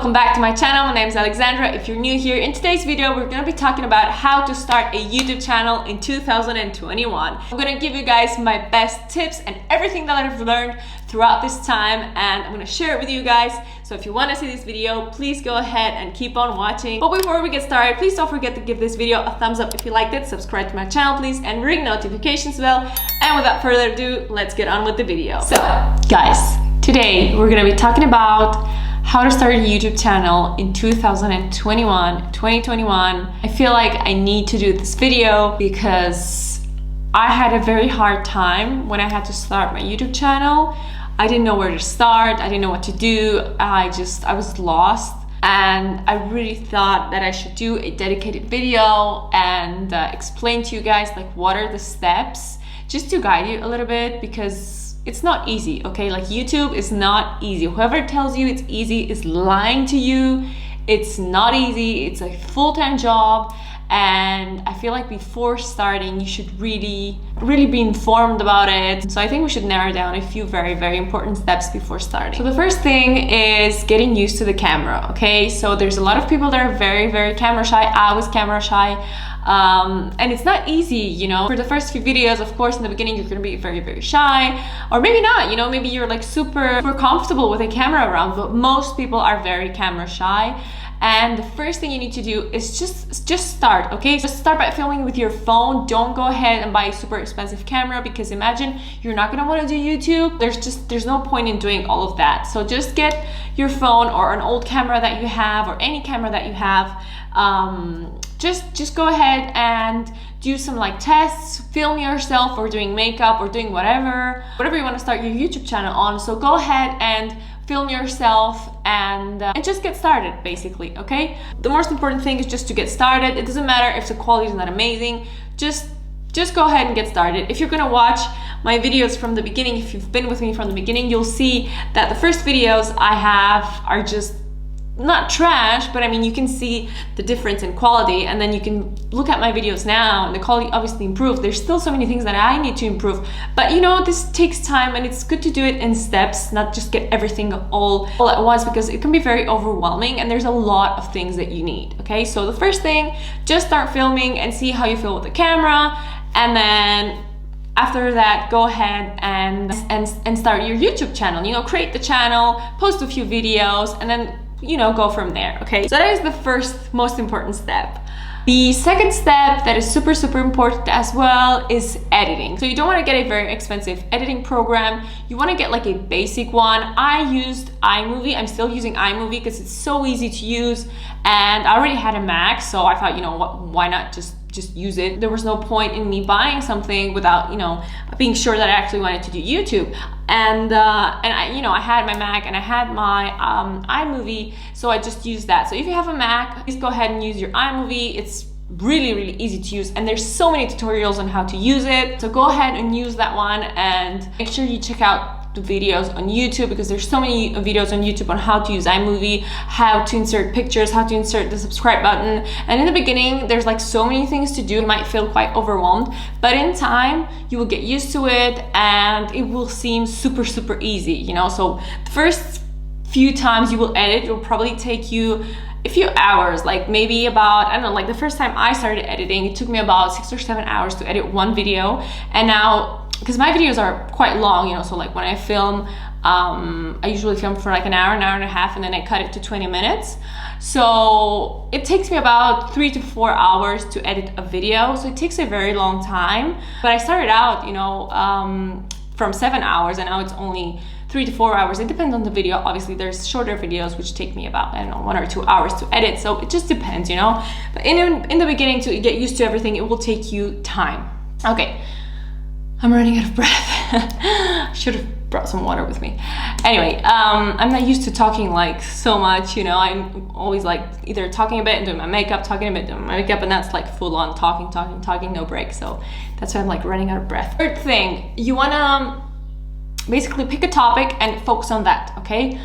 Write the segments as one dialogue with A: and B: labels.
A: welcome back to my channel. My name is Alexandra. If you're new here, in today's video we're going to be talking about how to start a YouTube channel in 2021. I'm going to give you guys my best tips and everything that I've learned throughout this time, and I'm going to share it with you guys. So if you want to see this video, please go ahead and keep on watching. But before we get started, please don't forget to give this video a thumbs up if you liked it, subscribe to my channel please, and ring notifications bell. And without further ado, let's get on with the video. So guys, today we're going to be talking about how to start a YouTube channel in 2021. I feel like I need to do this video because I had a very hard time when I had to start my YouTube channel. I didn't know where to start. I didn't know what to do. I was lost, and I really thought that I should do a dedicated video and explain to you guys like what are the steps, just to guide you a little bit, because it's not easy, okay? Like, YouTube is not easy. Whoever tells you it's easy is lying to you. It's not easy. It's a full-time job, and I feel like before starting you should really be informed about it. So I think we should narrow down a few very important steps before starting. So the first thing is getting used to the camera, okay? So there's a lot of people that are very camera shy. I was camera shy. And it's not easy, you know. For the first few videos, of course, in the beginning you're gonna be very shy, or maybe not, you know, maybe you're like super comfortable with a camera around, but most people are very camera shy. And the first thing you need to do is just start, okay? Just start by filming with your phone. Don't go ahead and buy a super expensive camera, because imagine you're not gonna want to do YouTube. There's no point in doing all of that. So just get your phone or an old camera that you have, or any camera that you have. Just go ahead and do some like tests, film yourself, or doing makeup, or doing whatever you want to start your YouTube channel on. So go ahead and film yourself and just get started, basically, okay? The most important thing is just to get started. It doesn't matter if the quality is not amazing. Just go ahead and get started. If you're gonna watch my videos from the beginning, if you've been with me from the beginning, you'll see that the first videos I have are just not trash, but I mean, you can see the difference in quality, and then you can look at my videos now and the quality obviously improved. There's still so many things that I need to improve, but you know, this takes time, and it's good to do it in steps, not just get everything all at once, because it can be very overwhelming and there's a lot of things that you need, okay? So the first thing, just start filming and see how you feel with the camera, and then after that, go ahead and start your YouTube channel. You know, create the channel, post a few videos, and then, you know, go from there, okay? So that is the first most important step. The second step that is super important as well is editing. So you don't want to get a very expensive editing program. You want to get like a basic one. I used iMovie. I'm still using iMovie because it's so easy to use, and I already had a Mac, so I thought, you know what, why not just use it? There was no point in me buying something without, you know, being sure that I actually wanted to do YouTube. And I, you know, I had my Mac and I had my iMovie, so I just used that. So if you have a Mac, please go ahead and use your iMovie. It's really easy to use, and there's so many tutorials on how to use it. So go ahead and use that one, and make sure you check out the videos on YouTube, because there's so many videos on YouTube on how to use iMovie, how to insert pictures, how to insert the subscribe button. And in the beginning, there's like so many things to do. You might feel quite overwhelmed, but in time you will get used to it, and it will seem super easy, you know. So the first few times you will edit, it will probably take you a few hours, like maybe about, I don't know, like the first time I started editing, it took me about 6 or 7 hours to edit one video. And now, because my videos are quite long, you know, so like when I film, I usually film for like an hour and a half, and then I cut it to 20 minutes. So it takes me about 3 to 4 hours to edit a video. So it takes a very long time. But I started out, you know, from 7 hours, and now it's only 3 to 4 hours. It depends on the video. Obviously, there's shorter videos which take me about, I don't know, 1 or 2 hours to edit. So it just depends, you know. But in the beginning, to get used to everything, it will take you time. Okay. I'm running out of breath. Should have brought some water with me. Anyway, I'm not used to talking like so much, you know. I'm always like either talking a bit and doing my makeup, talking a bit, doing my makeup, and that's like full on talking, no break. So that's why I'm like running out of breath. Third thing, you wanna basically pick a topic and focus on that, okay?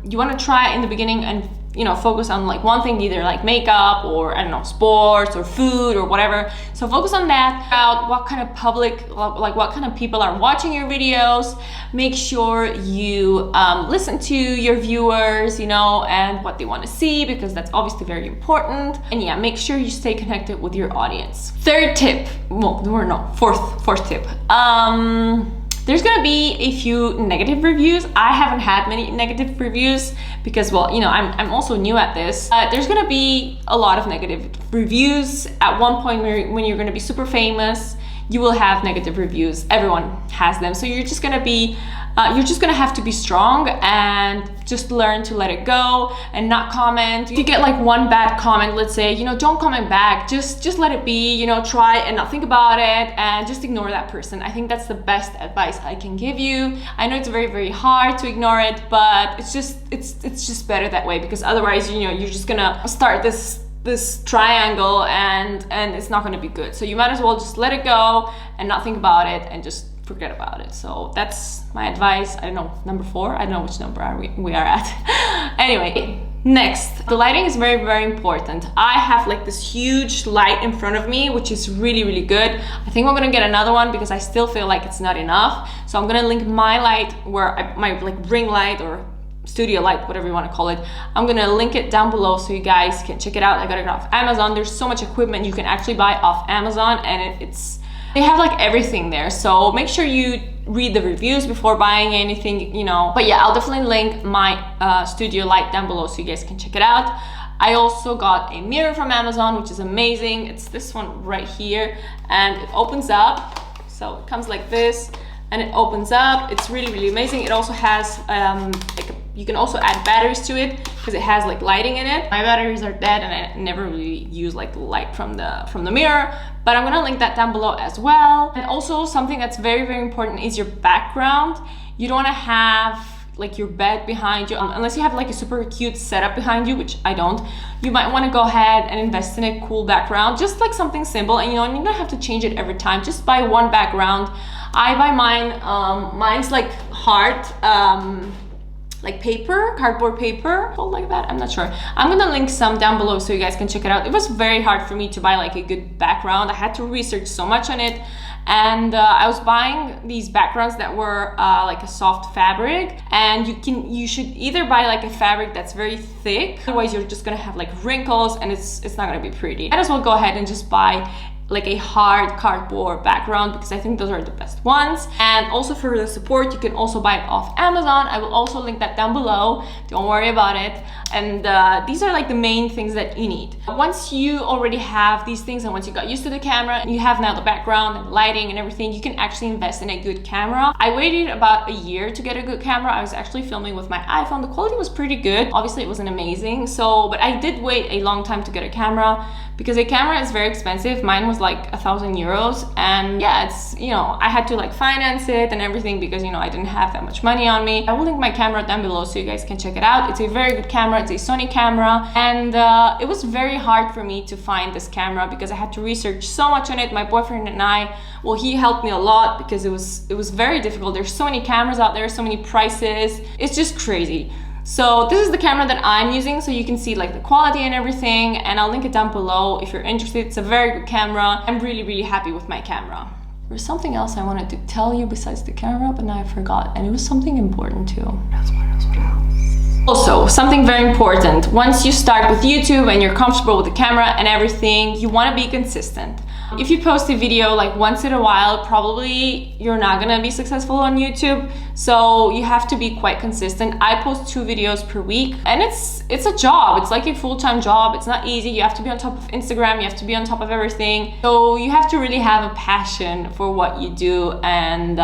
A: You wanna try in the beginning and focus on like one thing, either like makeup or I don't know, sports or food or whatever. So focus on that. About what kind of public, like what kind of people are watching your videos. Make sure you listen to your viewers, and what they want to see, because that's obviously very important. And yeah, make sure you stay connected with your audience. Third tip, fourth tip. There's gonna be a few negative reviews. I haven't had many negative reviews because, well, I'm also new at this. There's gonna be a lot of negative reviews. At one point when you're gonna be super famous, you will have negative reviews. Everyone has them. So you're just gonna have to be strong and just learn to let it go and not comment. If you get like one bad comment, let's say, don't comment back. Just let it be, try and not think about it and just ignore that person. I think that's the best advice I can give you. I know it's very, very hard to ignore it, but it's just better that way, because otherwise, you're just gonna start this triangle and it's not gonna be good. So you might as well just let it go and not think about it and just forget about it. So that's my advice. I don't know, number 4. I don't know which number we are at. Anyway, next, the lighting is very, very important. I have like this huge light in front of me, which is really, really good. I think we're gonna get another one because I still feel like it's not enough. So I'm gonna link my light, my like ring light or studio light, whatever you want to call it. I'm gonna link it down below so you guys can check it out. I got it off Amazon. There's so much equipment you can actually buy off Amazon, and they have like everything there. So make sure you read the reviews before buying anything, But yeah, I'll definitely link my studio light down below so you guys can check it out. I also got a mirror from Amazon, which is amazing. It's this one right here, and it opens up. So it comes like this, and it opens up. It's really, really amazing. It also has you can also add batteries to it because it has like lighting in it. My batteries are dead and I never really use like the light from the mirror, but I'm gonna link that down below as well. And also something that's very, very important is your background. You don't wanna have like your bed behind you, unless you have like a super cute setup behind you, which I don't. You might want to go ahead and invest in a cool background, just like something simple, and you don't have to change it every time. Just buy one background. I buy mine, mine's like heart, like paper, cardboard paper, called like that, I'm not sure. I'm gonna link some down below so you guys can check it out. It was very hard for me to buy like a good background. I had to research so much on it, and I was buying these backgrounds that were like a soft fabric, and you should either buy like a fabric that's very thick, otherwise you're just gonna have like wrinkles and it's not gonna be pretty. Might as well go ahead and just buy like a hard cardboard background, because I think those are the best ones. And also for the support, you can also buy it off Amazon. I will also link that down below, don't worry about it. And these are like the main things that you need. Once you already have these things, and once you got used to the camera and you have now the background and lighting and everything, you can actually invest in a good camera. I waited about a year to get a good camera. I was actually filming with my iPhone. The quality was pretty good. Obviously it wasn't amazing, but I did wait a long time to get a camera, because a camera is very expensive. Mine was like 1,000 euros, and yeah, it's, I had to like finance it and everything because, I didn't have that much money on me. I will link my camera down below so you guys can check it out. It's a very good camera. It's a Sony camera, and it was very hard for me to find this camera because I had to research so much on it. My boyfriend and I, well, he helped me a lot because it was very difficult. There's so many cameras out there, so many prices. It's just crazy. So this is the camera that I'm using, so you can see like the quality and everything, and I'll link it down below if you're interested. It's a very good camera. I'm really, really happy with my camera. There's something else I wanted to tell you besides the camera, but now I forgot, and it was something important too. Also, something very important, once you start with YouTube and you're comfortable with the camera and everything, you want to be consistent. If you post a video like once in a while, probably you're not gonna be successful on YouTube. So you have to be quite consistent. I post 2 videos per week, and it's a job. It's like a full-time job. It's not easy. You have to be on top of Instagram. You have to be on top of everything. So you have to really have a passion for what you do, and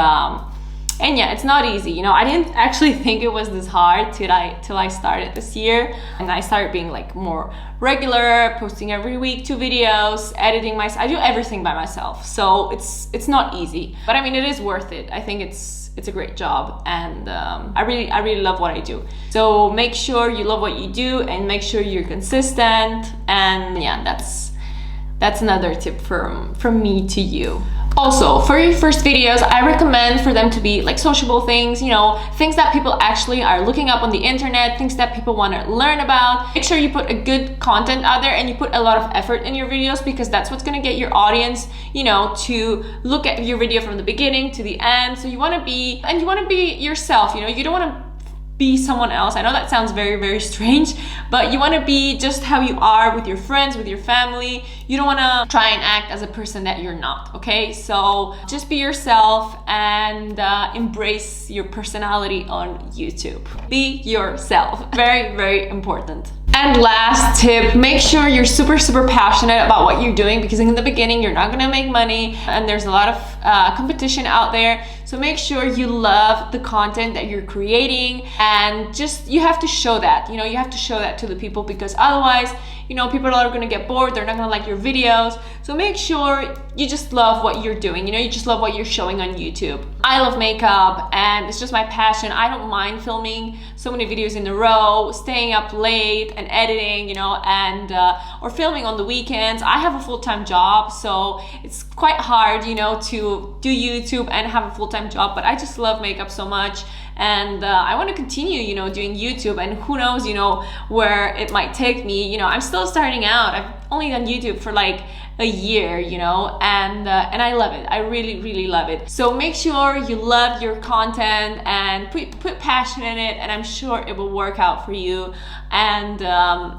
A: yeah, it's not easy. I didn't actually think it was this hard till I started this year, and I started being like more regular, posting every week 2 videos, editing I do everything by myself. So it's not easy, but I mean, it is worth it. I think it's a great job, and I really love what I do. So make sure you love what you do, and make sure you're consistent. And yeah, that's another tip from me to you. Also, for your first videos, I recommend for them to be like sociable things, you know, things that people actually are looking up on the internet, things that people want to learn about. Make sure you put a good content out there and you put a lot of effort in your videos, because that's what's going to get your audience, you know, to look at your video from the beginning to the end. So you want to be, and you want to be yourself, you know, you don't want to be someone else. I know that sounds very, very strange, but you want to be just how you are with your friends, with your family. You don't want to try and act as a person that you're not, okay? So just be yourself and embrace your personality on YouTube. Be yourself. Very, very important. And last tip, make sure you're super, super passionate about what you're doing, because in the beginning, you're not gonna make money and there's a lot of competition out there. So make sure you love the content that you're creating, and just, you have to show that, you know, you have to show that to the people, because otherwise, you know, people are gonna get bored, they're not gonna like your videos. So make sure you just love what you're doing, you know, you just love what you're showing on YouTube. I love makeup and it's just my passion. I don't mind filming so many videos in a row, staying up late and editing, you know, and or filming on the weekends. I have a full-time job, so it's quite hard, you know, to do YouTube and have a full-time job, but I just love makeup so much. And I want to continue, you know, doing YouTube, and who knows, you know, where it might take me. You know, I'm still starting out. I've only done YouTube for like a year, you know, and I love it. I really, really love it. So make sure you love your content and put passion in it, and I'm sure it will work out for you. And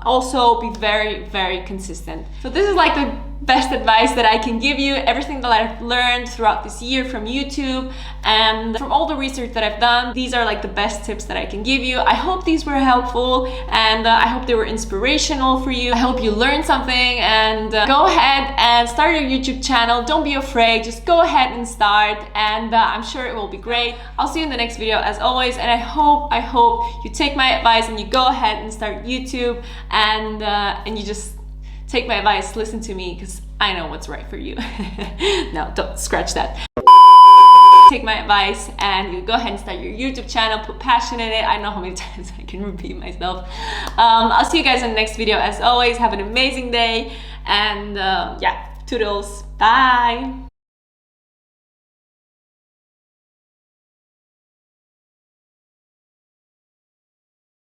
A: also be very, very consistent. So this is like the best advice that I can give you, everything that I've learned throughout this year from YouTube and from all the research that I've done. These are like the best tips that I can give you. I hope these were helpful, and I hope they were inspirational for you. I hope you learned something, and go ahead and start your YouTube channel. Don't be afraid, just go ahead and start, and I'm sure it will be great. I'll see you in the next video as always, and I hope you take my advice and you go ahead and start YouTube, and you just take my advice, listen to me, because I know what's right for you. No, don't scratch that. Take my advice and you go ahead and start your YouTube channel, put passion in it. I don't know how many times I can repeat myself. I'll see you guys in the next video as always. Have an amazing day, and yeah, toodles, bye.